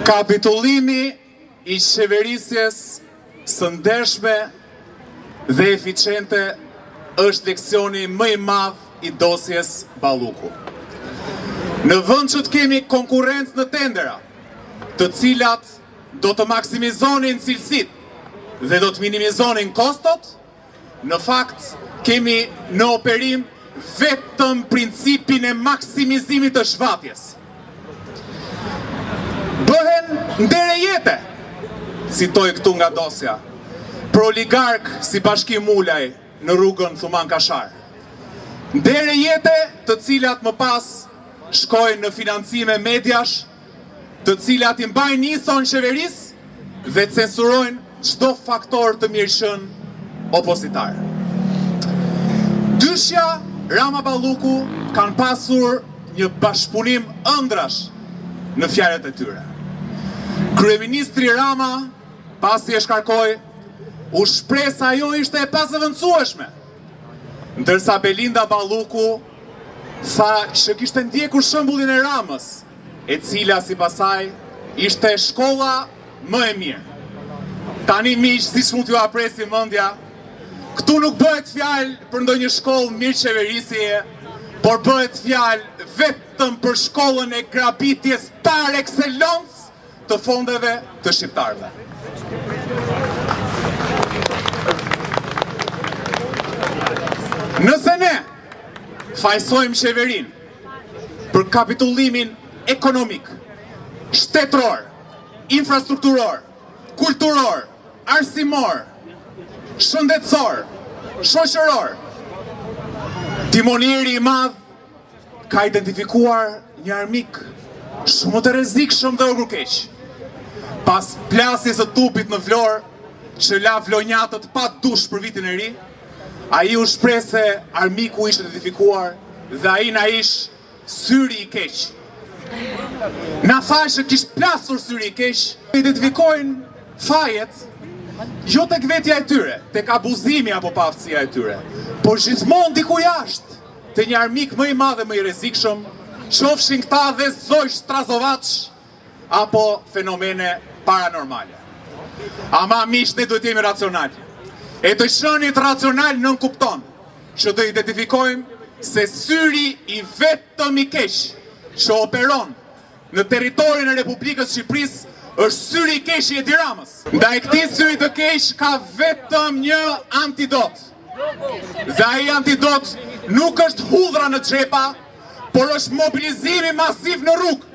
Kapitullimi I qeverisjes së ndershme dhe eficiente është leksioni më I madh I dosjes Balluku. Në vend që të kemi konkurrencë në tendera, të cilat do të maksimizonin cilësitë dhe do të minimizonin kostot, në fakt kemi në operim vetëm principin e maksimizimit të shvatjes. Bëhen ndere jete, citoj këtu nga dosja, për oligark si Bashkim Ulaj në rrugën Thuman Kashar. Ndere jete të cilat më pas shkojnë në financime mediash, të cilat I mbajnë nison qeverisë dhe censurojnë çdo faktor të mirëshën opozitar. Dyshja Rama Balluku kanë pasur një bashkëpunim ëndrash në fjalët e tyre. Kryeministri Rama, pasi e shkarkoi, u shpreh se ajo ishte e pasëvendësueshme, ndërsa Belinda Balluku tha që kishte ndjekur shembullin e Ramës, e cila sipas saj ishte shkolla më e mirë. Tani miq, siç mund t'ju apresi mendja, këtu nuk bëhet fjalë për ndonjë shkollë mirëqeverisjeje, por bëhet fjalë vetëm për shkollën e grabitjes par excellence të fondeve të shqiptarëve. Nëse ne fajsojmë qeverinë për kapitullimin ekonomik, shtetëror, infrastrukturor, kulturor, arsimor, shëndetësor, shoqëror, timonieri I madh ka identifikuar një armik shumë të rrezikshëm dhe ogrukeq. Pas plasjes së tupit në Vlorë, që la vlonjatët pa dush për vitin e ri, ai u shpreh se armiku ishte identifikuar dhe ai na ish syri I keq. Na tha që kishte plasur syri I keq, identifikojnë fajet jo tek vetja e tyre, tek abuzimi apo paaftësia e tyre, por gjithmonë diku jashtë, te një armik më I madh dhe më I rrezikshëm, qofshin këta dhe zoj Strazovac apo fenomene paranormale. Ama miq, ne duhet jemi racional. E të shënit racional nën kupton që të identifikojmë se syri I vetëm I keq që operon në territorin e Republikës Shqipërisë është syri I keq I Edi Ramës. Ndaj këtij syri të keq ka vetëm një antidot. Dhe ai antidot nuk është hudhra në xhepa, por është mobilizimi masiv në rrugë.